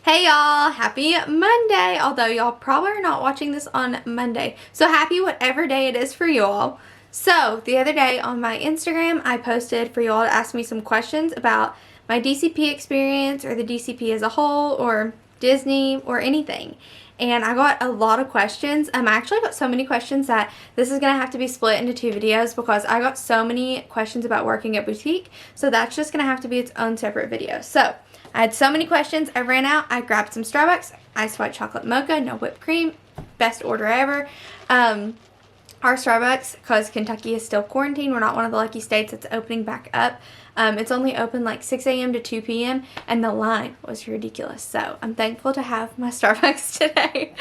Hey y'all, happy Monday, although y'all probably are not watching this on Monday. So happy whatever day it is for y'all. So the other day on my Instagram, I posted for y'all to ask me some questions about my DCP experience or the DCP as a whole or Disney or anything. And I got a lot of questions. I actually got so many questions that this is going to have to be split into 2 videos because I got so many questions about working at boutique. So that's just going to have to be its own separate video. So I had so many questions. I ran out. I grabbed some Starbucks, iced white chocolate mocha, no whipped cream. Best order ever. Our Starbucks, because Kentucky is still quarantined, we're not one of the lucky states that's opening back up. It's only open like 6 a.m. to 2 p.m. and the line was ridiculous. So I'm thankful to have my Starbucks today.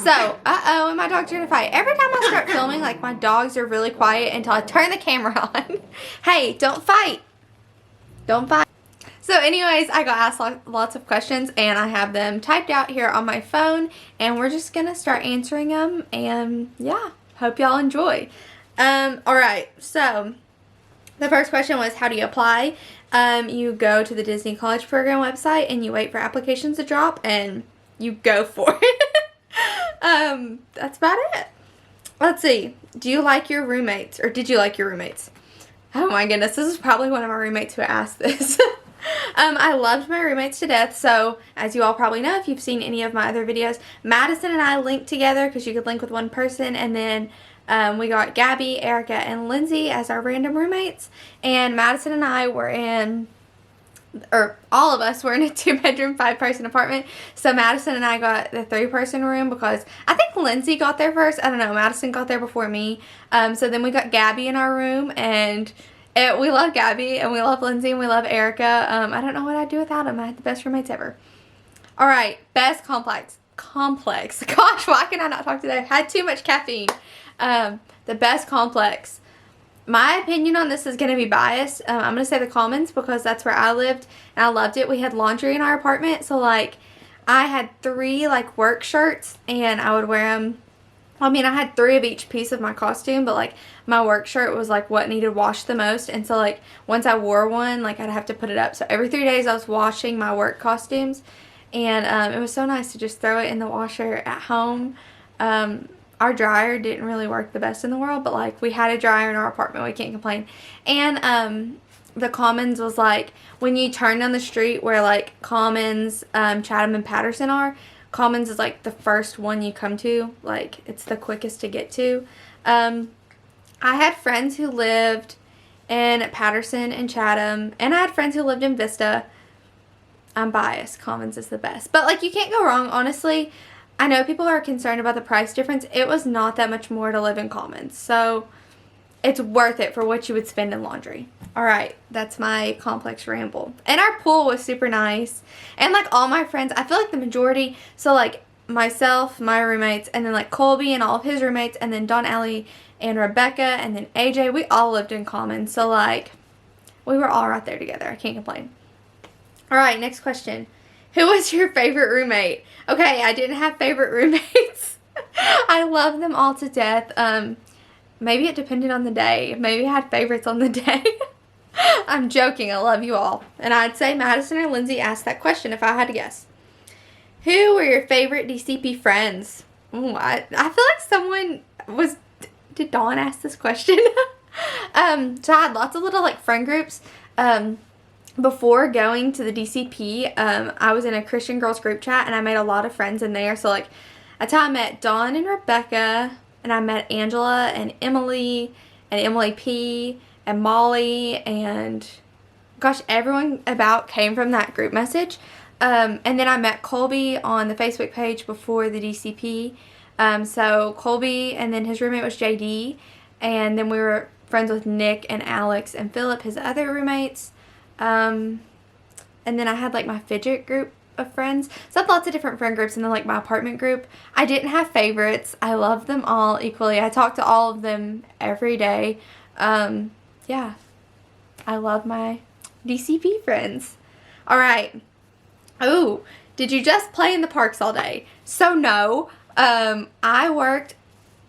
So, and my dogs are gonna fight. Every time I start filming, like my dogs are really quiet until I turn the camera on. Hey, don't fight. Don't fight. So anyways, I got asked lots of questions and I have them typed out here on my phone and we're just gonna start answering them, and yeah, hope y'all enjoy. Alright, so the first question was, how do you apply? You go to the Disney College Program website and you wait for applications to drop and you go for it. That's about it. Let's see. Do you like your roommates, or did you like your roommates? Oh my goodness, this is probably one of my roommates who asked this. I loved my roommates to death. So as you all probably know, if you've seen any of my other videos, Madison and I linked together because you could link with one person, and then we got Gabby, Erica, and Lindsay as our random roommates, and Madison and I were in, or all of us were in a 2-bedroom, 5-person apartment. So Madison and I got the 3-person room because I think Lindsay got there first. I don't know, Madison got there before me. So then we got Gabby in our room, and we love Gabby, and we love Lindsay, and we love Erica. I don't know what I'd do without them. I had the best roommates ever. Alright, best complex. Gosh, why can I not talk today? I've had too much caffeine. The best complex. My opinion on this is going to be biased. I'm going to say the Commons because that's where I lived, and I loved it. We had laundry in our apartment, so like I had 3 like work shirts, and I would wear them. I mean, I had 3 of each piece of my costume, but like my work shirt was like what needed washed the most, and so like once I wore one, like I'd have to put it up. So every 3 days I was washing my work costumes, and it was so nice to just throw it in the washer at home. Our dryer didn't really work the best in the world, but like we had a dryer in our apartment, we can't complain. And the Commons was like when you turn down the street where like Commons, Chatham, and Patterson are. Commons is like the first one you come to, like it's the quickest to get to. I had friends who lived in Patterson and Chatham, and I had friends who lived in Vista. I'm biased, Commons is the best, but like you can't go wrong, honestly. I know people are concerned about the price difference. It was not that much more to live in Commons, so it's worth it for what you would spend in laundry. Alright, that's my complex ramble. And our pool was super nice. And like all my friends, I feel like the majority, so like myself, my roommates, and then like Colby and all of his roommates, and then Don Ellie and Rebecca, and then AJ, we all lived in Commons. So like, we were all right there together. I can't complain. Alright, next question. Who was your favorite roommate? Okay, I didn't have favorite roommates. I love them all to death. Maybe it depended on the day. Maybe I had favorites on the day. I'm joking. I love you all. And I'd say Madison or Lindsay asked that question if I had to guess. Who were your favorite DCP friends? Ooh, I feel like someone was... Did Dawn ask this question? So I had lots of little like friend groups. Before going to the DCP, I was in a Christian girls group chat, and I made a lot of friends in there. So like that's how I met Dawn and Rebecca, and I met Angela and Emily P and Molly, and gosh, everyone about came from that group message. And then I met Colby on the Facebook page before the DCP. So Colby, and then his roommate was JD, and then we were friends with Nick and Alex and Philip, his other roommates. And then I had like my fidget group of friends. So I had lots of different friend groups, and then like my apartment group. I didn't have favorites. I loved them all equally. I talked to all of them every day. Yeah, I love my DCP friends. Alright. Oh, did you just play in the parks all day? So no, I worked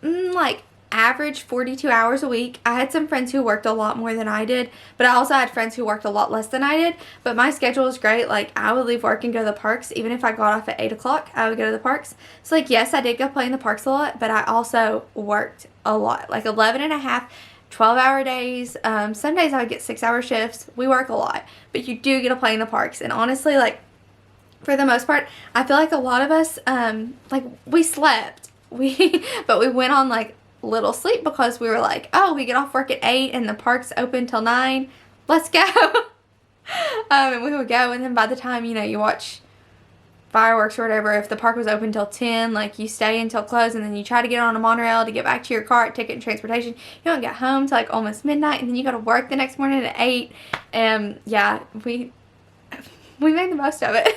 like average 42 hours a week. I had some friends who worked a lot more than I did, but I also had friends who worked a lot less than I did. But my schedule was great. Like, I would leave work and go to the parks. Even if I got off at 8 o'clock, I would go to the parks. So, like, yes, I did go play in the parks a lot, but I also worked a lot. Like, 11 and a half, 12-hour days. Some days I would get 6-hour shifts. We work a lot, but you do get to play in the parks. And honestly, like, for the most part, I feel like a lot of us, like, we slept. But we went on, like, little sleep because we were like, oh, we get off work at 8 and the park's open till 9. Let's go. And we would go, and then by the time, you know, you watch fireworks or whatever, if the park was open till 10, like, you stay until close, and then you try to get on a monorail to get back to your car at Ticket and Transportation. You don't get home till, like, almost midnight, and then you go to work the next morning at 8. And yeah, we made the most of it.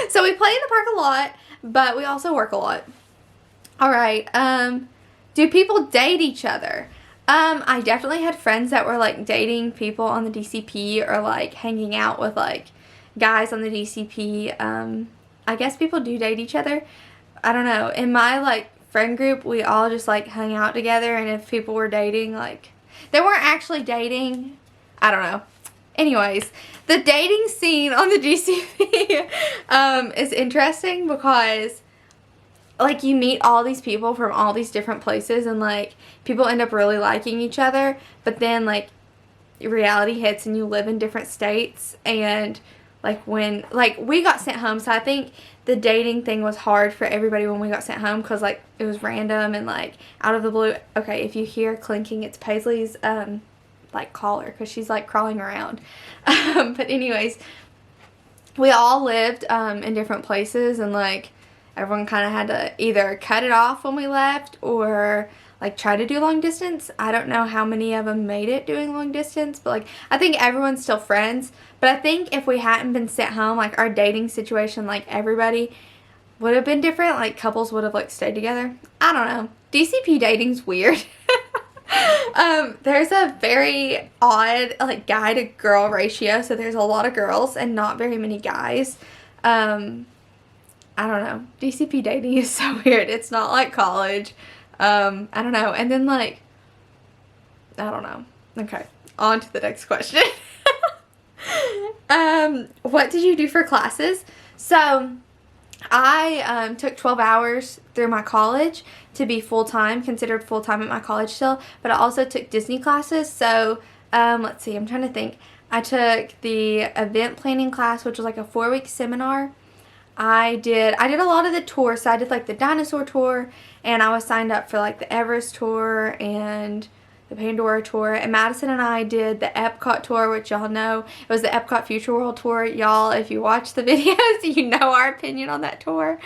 So we play in the park a lot, but we also work a lot. All right. Do people date each other? I definitely had friends that were, like, dating people on the DCP, or, like, hanging out with, like, guys on the DCP. I guess people do date each other. I don't know. In my, like, friend group, we all just, like, hung out together, and if people were dating, like, they weren't actually dating. I don't know. Anyways, the dating scene on the DCP is interesting because, like, you meet all these people from all these different places, and, like, people end up really liking each other, but then, like, reality hits and you live in different states, and, like, when, like, we got sent home, so I think the dating thing was hard for everybody when we got sent home, because, like, it was random and, like, out of the blue. Okay, if you hear clinking, it's Paisley's, like, collar, because she's, like, crawling around. But anyways, we all lived in different places, and, like, everyone kind of had to either cut it off when we left or, like, try to do long distance. I don't know how many of them made it doing long distance, but, like, I think everyone's still friends. But I think if we hadn't been sent home, like, our dating situation, like, everybody would have been different. Like, couples would have, like, stayed together. I don't know. DCP dating's weird. There's a very odd, like, guy to girl ratio, so there's a lot of girls and not very many guys. I don't know. DCP dating is so weird. It's not like college. I don't know. And then, like, I don't know. Okay, on to the next question. What did you do for classes? So, I took 12 hours through my college to be full-time, considered full-time at my college still, but I also took Disney classes. So, let's see, I'm trying to think. I took the event planning class, which was like a 4-week seminar. I did a lot of the tours. So I did, like, the dinosaur tour, and I was signed up for, like, the Everest tour and the Pandora tour. And Madison and I did the Epcot tour, which y'all know. It was the Epcot Future World tour. Y'all, if you watch the videos, you know our opinion on that tour.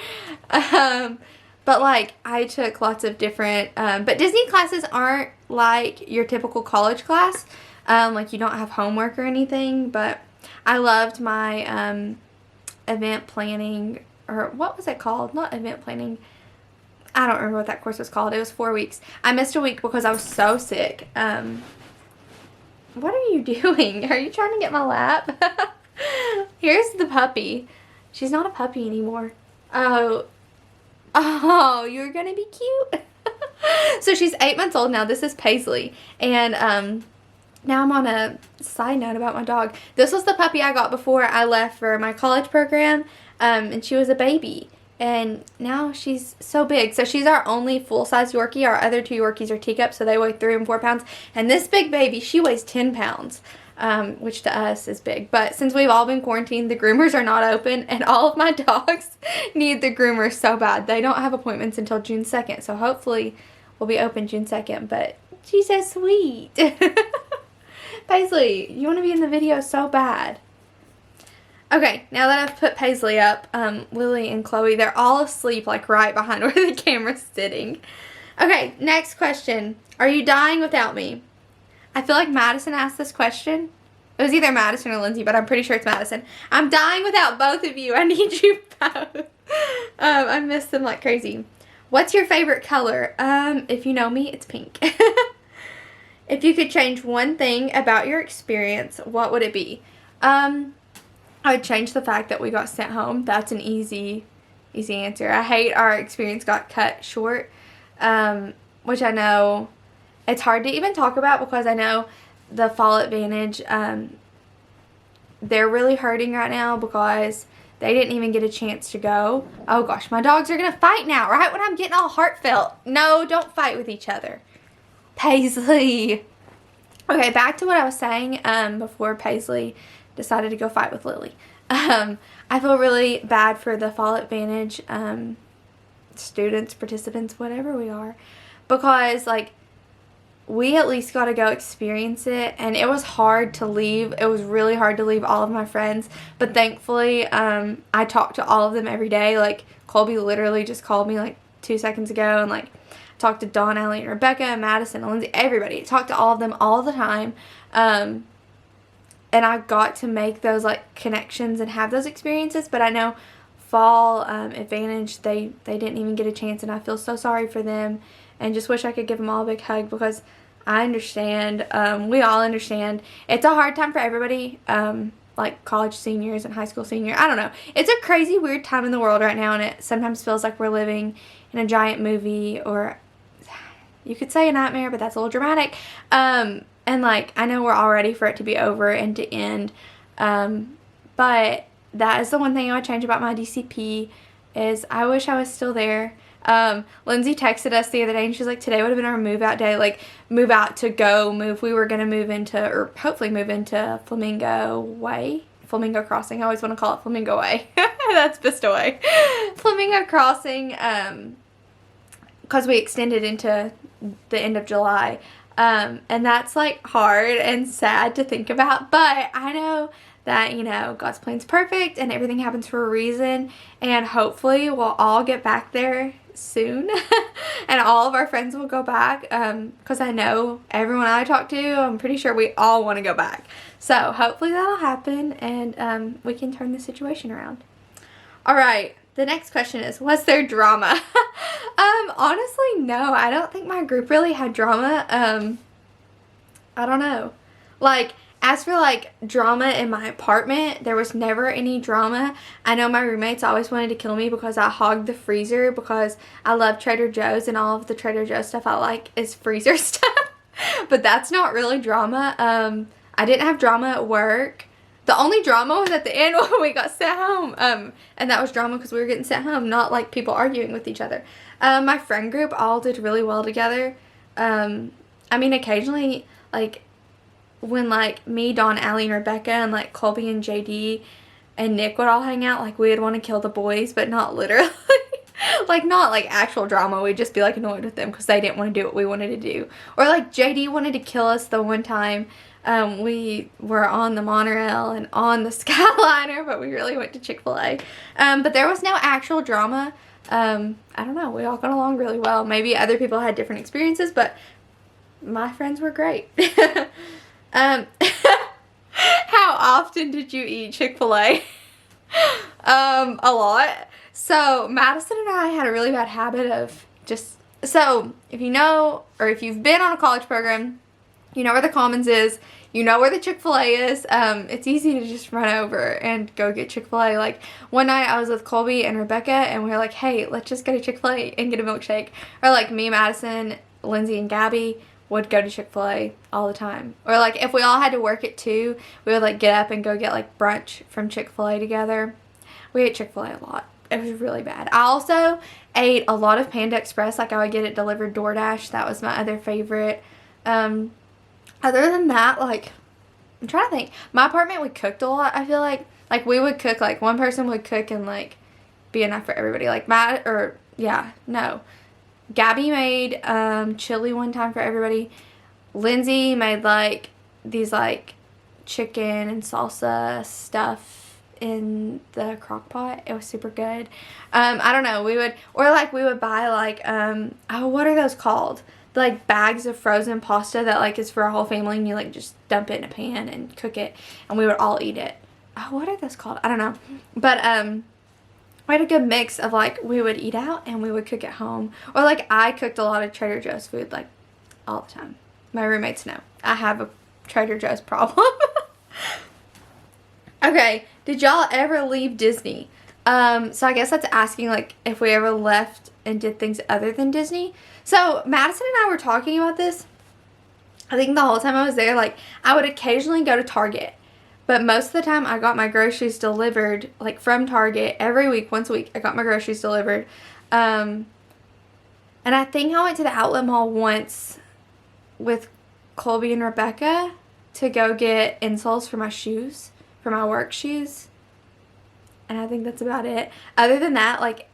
But, like, I took lots of different, but Disney classes aren't like your typical college class. Like, you don't have homework or anything, but I loved my, event planning, or what was it called? Not event planning. I don't remember what that course was called. It was 4 weeks. I missed a week because I was so sick. What are you doing? Are you trying to get my lap? Here's the puppy. She's not a puppy anymore. Oh, you're gonna be cute. So she's 8 months old now. This is Paisley, and now I'm on a side note about my dog. This was the puppy I got before I left for my college program, and she was a baby, and now she's so big. So she's our only full-size Yorkie. Our other 2 Yorkies are teacups, so they weigh 3 and 4 pounds, and this big baby, she weighs 10 pounds, which to us is big. But since we've all been quarantined, the groomers are not open, and all of my dogs need the groomers so bad. They don't have appointments until June 2nd, so hopefully we'll be open June 2nd, but she's so sweet. Paisley, you want to be in the video so bad. Okay, now that I've put Paisley up, Lily and Chloe, they're all asleep, like, right behind where the camera's sitting. Okay, next question. Are you dying without me? I feel like Madison asked this question. It was either Madison or Lindsay, but I'm pretty sure it's Madison. I'm dying without both of you. I need you both. I miss them like crazy. What's your favorite color? If you know me, it's pink. If you could change one thing about your experience, what would it be? I would change the fact that we got sent home. That's an easy answer. I hate our experience got cut short, which I know it's hard to even talk about because I know the Fall Advantage, they're really hurting right now because they didn't even get a chance to go. Oh gosh, my dogs are going to fight now, right when I'm getting all heartfelt. No, don't fight with each other. Paisley. Okay, back to what I was saying before Paisley decided to go fight with Lily. I feel really bad for the Fall Advantage students, participants, whatever we are, because like we at least got to go experience it, and it was hard to leave. It was really hard to leave all of my friends, but thankfully I talked to all of them every day. Like Colby literally just called me like 2 seconds ago, and like talked to Dawn, Allie, and Rebecca, and Madison, and Lindsay, everybody. Talked to all of them all the time, and I got to make those like connections and have those experiences. But I know Fall Advantage, they didn't even get a chance, and I feel so sorry for them, and just wish I could give them all a big hug, because I understand, we all understand. It's a hard time for everybody, like college seniors and high school seniors. I don't know. It's a crazy, weird time in the world right now, and it sometimes feels like we're living in a giant movie, or you could say a nightmare, but that's a little dramatic. And like, I know we're all ready for it to be over and to end, but that is the one thing I would change about my DCP, is I wish I was still there. Lindsay texted us the other day, and she's like, today would have been our move out day, like move out to go move. We were going to move into, or hopefully move into Flamingo Crossing. I always want to call it Flamingo Way. That's Vista Way. Flamingo Crossing, because we extended into the end of July. And that's like hard and sad to think about, but I know that, you know, God's plan's perfect and everything happens for a reason, and hopefully we'll all get back there soon and all of our friends will go back, because I know everyone I talk to, I'm pretty sure we all want to go back. So hopefully that'll happen, and we can turn the situation around. Alright, the next question is, was there drama? Honestly, no. I don't think my group really had drama. I don't know. Like, as for like drama in my apartment, there was never any drama. I know my roommates always wanted to kill me because I hogged the freezer, because I love Trader Joe's, and all of the Trader Joe's stuff I like is freezer stuff. But that's not really drama. I didn't have drama at work. The only drama was at the end when we got sent home. And that was drama because we were getting sent home, not like people arguing with each other. My friend group all did really well together. I mean, occasionally, like, when, like, me, Dawn, Allie, and Rebecca, and, like, Colby and JD and Nick would all hang out, like, we'd want to kill the boys, but not literally. Like, not, like, actual drama. We'd just be, like, annoyed with them because they didn't want to do what we wanted to do. Or, like, JD wanted to kill us the one time we were on the monorail and on the Skyliner, but we really went to Chick-fil-A. But there was no actual drama. I don't know. We all got along really well. Maybe other people had different experiences, but my friends were great. How often did you eat Chick-fil-A? A lot. So Madison and I had a really bad habit of just, so if you know, or if you've been on a college program, you know where the Commons is, you know where the Chick-fil-A is. It's easy to just run over and go get Chick-fil-A. Like, one night I was with Colby and Rebecca, and we were like, hey, let's just go to Chick-fil-A and get a milkshake. Or like me, Madison, Lindsay, and Gabby would go to Chick-fil-A all the time. Or like if we all had to work at 2, we would like get up and go get like brunch from Chick-fil-A together. We ate Chick-fil-A a lot. It was really bad. I also ate a lot of Panda Express. Like, I would get it delivered DoorDash. That was my other favorite. Other than that, like, I'm trying to think. My apartment, we cooked a lot, I feel like. Like, we would cook, like, one person would cook and, like, be enough for everybody. Like, Gabby made chili one time for everybody. Lindsay made, like, these, like, chicken and salsa stuff in the crock pot. It was super good. I don't know. We would buy, like, what are those called? Like, bags of frozen pasta that, like, is for a whole family, and you, like, just dump it in a pan and cook it, and we would all eat it. Oh, what are those called? I don't know. But, we had a good mix of, like, we would eat out and we would cook at home. Or, like, I cooked a lot of Trader Joe's food, like, all the time. My roommates know. I have a Trader Joe's problem. Okay, did y'all ever leave Disney? So I guess that's asking, like, if we ever left and did things other than Disney. So Madison and I were talking about this, I think the whole time I was there, like, I would occasionally go to Target. But most of the time, I got my groceries delivered, like, from Target. Every week, once a week, I got my groceries delivered. And I think I went to the outlet mall once with Colby and Rebecca to go get insoles for my shoes, for my work shoes. And I think that's about it. Other than that, like,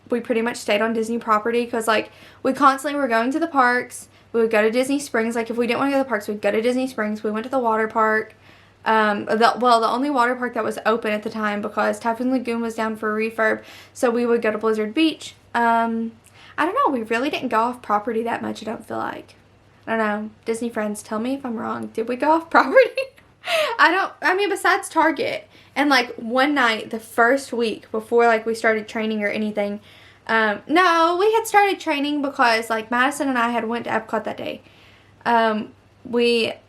we pretty much stayed on Disney property because, like, we constantly were going to the parks. We would go to Disney Springs. Like, if we didn't want to go to the parks, we'd go to Disney Springs. We went to the water park. The only water park that was open at the time because Typhoon Lagoon was down for refurb. So we would go to Blizzard Beach. I don't know. We really didn't go off property that much, I don't feel like. I don't know. Disney friends, tell me if I'm wrong. Did we go off property? I mean, besides Target. And, like, one night, the first week before, like, we started training or anything. No, we had started training because, like, Madison and I had went to Epcot that day. The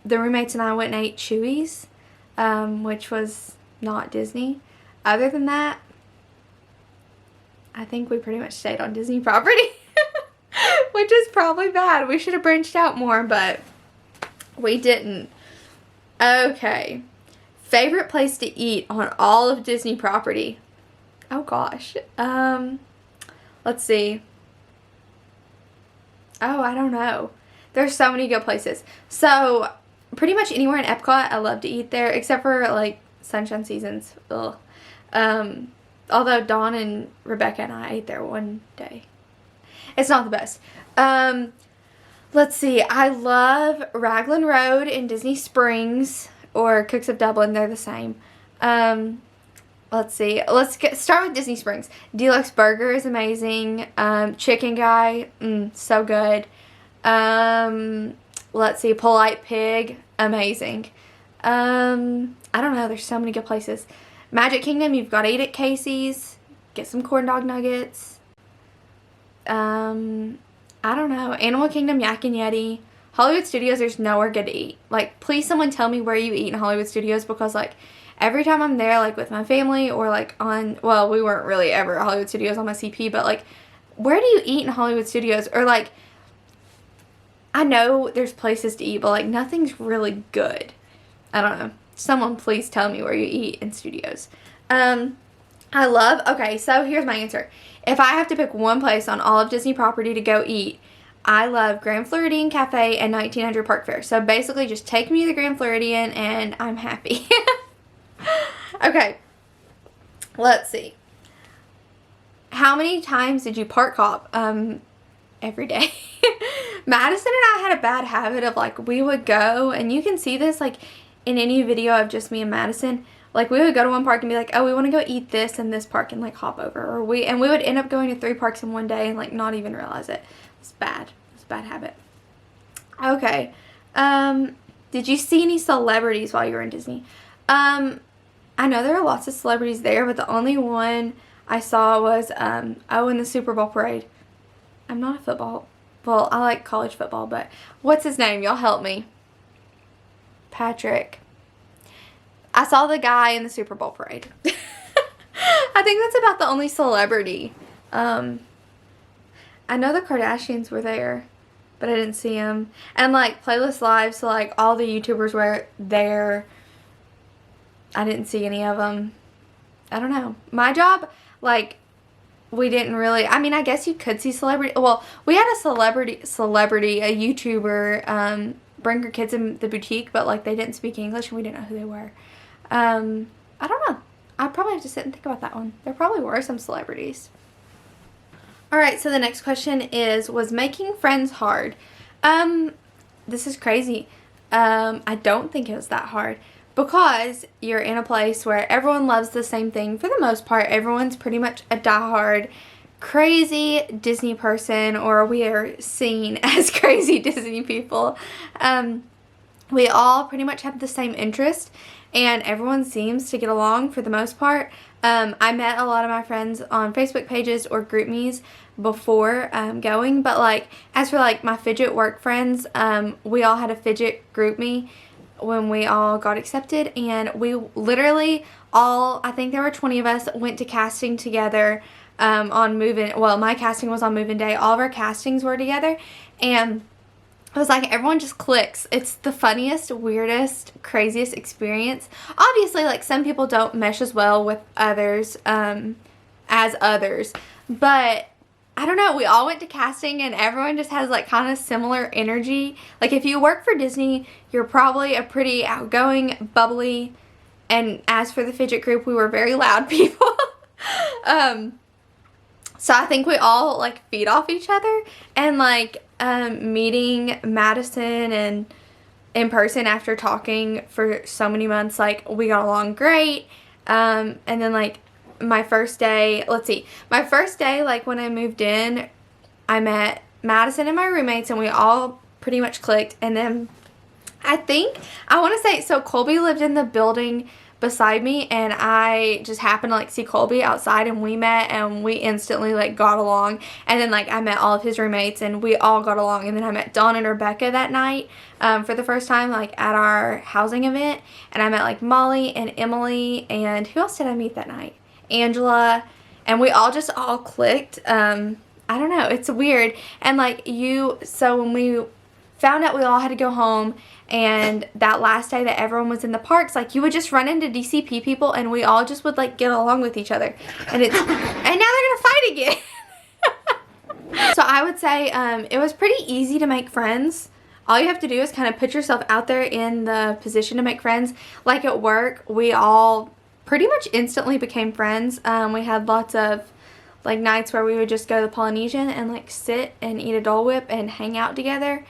roommates and I went and ate Chewy's, which was not Disney. Other than that, I think we pretty much stayed on Disney property, which is probably bad. We should have branched out more, but we didn't. Okay. Favorite place to eat on all of Disney property? Oh gosh. Let's see. Oh, I don't know. There's so many good places. So, pretty much anywhere in Epcot, I love to eat there, except for, like, Sunshine Seasons. Ugh. Although Dawn and Rebecca and I ate there one day. It's not the best. Let's see. I love Raglan Road in Disney Springs or Cooks of Dublin. They're the same. Let's see. Start with Disney Springs. Deluxe Burger is amazing. Chicken Guy, so good. Let's see. Polite Pig, amazing. I don't know. There's so many good places. Magic Kingdom, you've got to eat at Casey's. Get some corn dog nuggets. I don't know. Animal Kingdom, Yak and Yeti. Hollywood Studios, there's nowhere good to eat. Like, please someone tell me where you eat in Hollywood Studios because, like, every time I'm there, like, with my family or, like, well, we weren't really ever at Hollywood Studios on my CP, but, like, where do you eat in Hollywood Studios? Or, like, I know there's places to eat, but, like, nothing's really good. I don't know. Someone please tell me where you eat in studios. Okay, so here's my answer. If I have to pick one place on all of Disney property to go eat, I love Grand Floridian Cafe and 1900 Park Fair. So basically just take me to the Grand Floridian and I'm happy. Okay, let's see. How many times did you park hop? Every day. Madison and I had a bad habit of, like, we would go, and you can see this, like, in any video of just me and Madison. Like, we would go to one park and be like, oh, we want to go eat this in this park and, like, hop over. And we would end up going to 3 parks in one day and, like, not even realize it. It's bad. It's a bad habit. Okay. Did you see any celebrities while you were in Disney? I know there are lots of celebrities there, but the only one I saw was, in the Super Bowl parade. I'm not a football. Well, I like college football, but what's his name? Y'all help me. Patrick. I saw the guy in the Super Bowl parade. I think that's about the only celebrity. I know the Kardashians were there, but I didn't see them. And, like, Playlist Live, so, like, all the YouTubers were there. I didn't see any of them. I don't know. My job, like, we didn't really, I mean, I guess you could see celebrity. Well, we had a celebrity, a YouTuber, bring her kids in the boutique, but, like, they didn't speak English and we didn't know who they were. I don't know. I'd probably have to sit and think about that one. There probably were some celebrities. Alright, so the next question is, was making friends hard? This is crazy. I don't think it was that hard. Because you're in a place where everyone loves the same thing. For the most part, everyone's pretty much a diehard, crazy Disney person, or we are seen as crazy Disney people. We all pretty much have the same interest, and everyone seems to get along for the most part. I met a lot of my friends on Facebook pages or GroupMes before going, but, like, as for, like, my fidget work friends, we all had a fidget GroupMe when we all got accepted, and we literally all, I think there were 20 of us, went to casting together on move-in. Well, my casting was on move-in day. All of our castings were together, and it was like everyone just clicks. It's the funniest, weirdest, craziest experience. Obviously, like, some people don't mesh as well with others as others, but I don't know, we all went to casting and everyone just has like kind of similar energy. Like, if you work for Disney, you're probably a pretty outgoing, bubbly, and as for the fidget group, we were very loud people. So I think we all like feed off each other, and like meeting Madison and in person after talking for so many months, like, we got along great. And then like my first day, like when I moved in, I met Madison and my roommates and we all pretty much clicked. And then I want to say, so Colby lived in the building beside me, and I just happened to like see Colby outside, and we met and we instantly like got along. And then like I met all of his roommates and we all got along. And then I met Dawn and Rebecca that night for the first time, like at our housing event. And I met like Molly and Emily, and who else did I meet that night? Angela. And we all just all clicked. I don't know, it's weird. And like so when we found out we all had to go home, and that last day that everyone was in the parks, like, you would just run into DCP people and we all just would like get along with each other. And now they're gonna fight again. So I would say it was pretty easy to make friends. All you have to do is kind of put yourself out there in the position to make friends. Like at work, we all pretty much instantly became friends. We had lots of like nights where we would just go to the Polynesian and like sit and eat a Dole Whip and hang out together.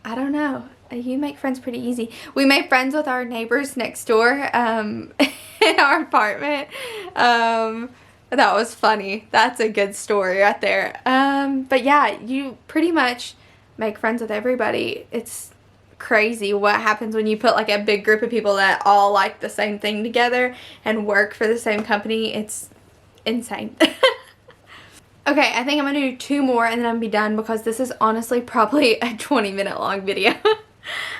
I don't know. You make friends pretty easy. We made friends with our neighbors next door in our apartment. That was funny. That's a good story right there. But yeah, you pretty much make friends with everybody. It's crazy what happens when you put like a big group of people that all like the same thing together and work for the same company. It's insane. Okay, I think I'm going to do 2 more and then I'm going to be done, because this is honestly probably a 20-minute long video.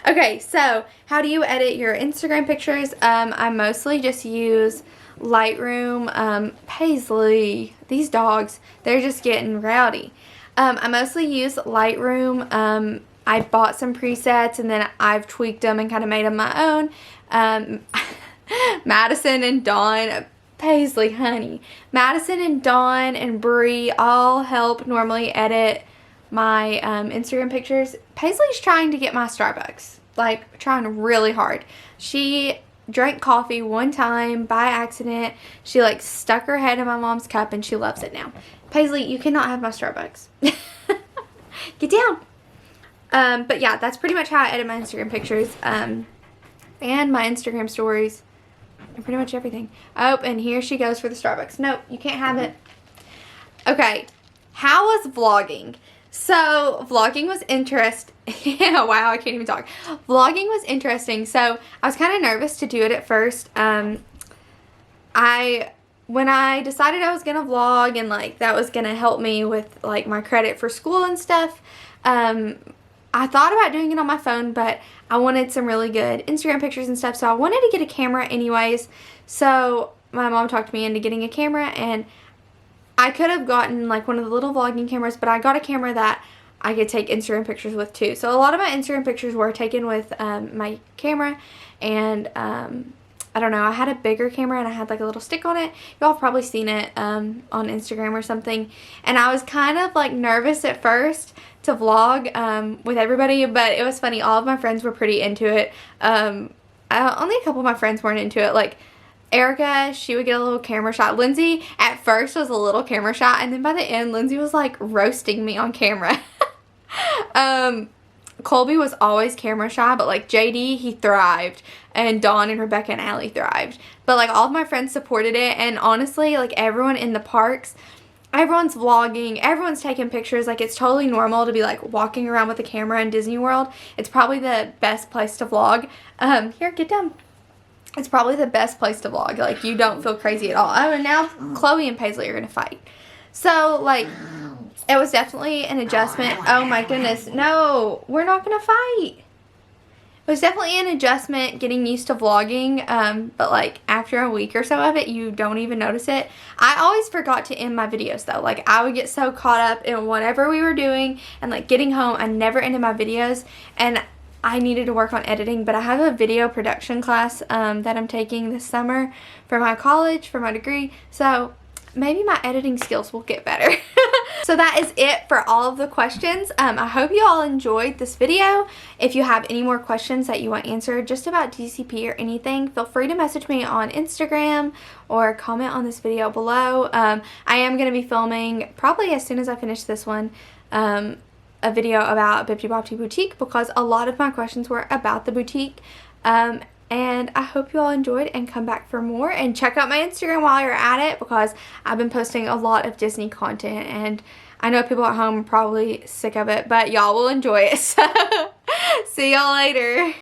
Okay, so how do you edit your Instagram pictures? I mostly just use Lightroom. Paisley, these dogs, they're just getting rowdy. I mostly use Lightroom. I bought some presets and then I've tweaked them and kind of made them my own. Madison and Dawn, Paisley, honey. Madison and Dawn and Bree all help normally edit my Instagram pictures. Paisley's trying to get my Starbucks, like trying really hard. She drank coffee one time by accident. She like stuck her head in my mom's cup and she loves it now. Paisley, you cannot have my Starbucks. Get down. But yeah, that's pretty much how I edit my Instagram pictures and my Instagram stories. And pretty much everything. Oh, and here she goes for the Starbucks. Nope, you can't have it. Okay, how was vlogging? So, vlogging was interesting. Wow, I can't even talk. Vlogging was interesting. So, I was kind of nervous to do it at first. When I decided I was going to vlog and, like, that was going to help me with, like, my credit for school and stuff, I thought about doing it on my phone, but I wanted some really good Instagram pictures and stuff, so I wanted to get a camera anyways. So my mom talked me into getting a camera, and I could have gotten like one of the little vlogging cameras, but I got a camera that I could take Instagram pictures with too. So a lot of my Instagram pictures were taken with my camera, and I don't know, I had a bigger camera and I had like a little stick on it. Y'all have probably seen it on Instagram or something. And I was kind of like nervous at first to vlog with everybody, but it was funny. All of my friends were pretty into it. Only a couple of my friends weren't into it. Like Erica, she would get a little camera shot. Lindsay at first was a little camera shot, and then by the end Lindsay was like roasting me on camera. Colby was always camera shy, but like JD, he thrived, and Dawn and Rebecca and Allie thrived. But like all of my friends supported it, and honestly, like everyone in the parks, everyone's vlogging, everyone's taking pictures. Like it's totally normal to be like walking around with a camera in Disney World. It's probably the best place to vlog. Here, get down. It's probably the best place to vlog. Like you don't feel crazy at all. Oh, and now Chloe and Paisley are gonna fight. So like, it was definitely an adjustment. Oh my goodness. No, we're not going to fight. It was definitely an adjustment getting used to vlogging, but like after a week or so of it, you don't even notice it. I always forgot to end my videos though. Like I would get so caught up in whatever we were doing and like getting home, I never ended my videos, and I needed to work on editing. But I have a video production class that I'm taking this summer for my college, for my degree, so maybe my editing skills will get better. So that is it for all of the questions. I hope you all enjoyed this video. If you have any more questions that you want answered just about DCP or anything, feel free to message me on Instagram or comment on this video below. I am going to be filming, probably as soon as I finish this one, a video about Bibbidi Bobbidi Boutique, because a lot of my questions were about the boutique. And I hope you all enjoyed and come back for more, and check out my Instagram while you're at it, because I've been posting a lot of Disney content and I know people at home are probably sick of it, but y'all will enjoy it. So see y'all later.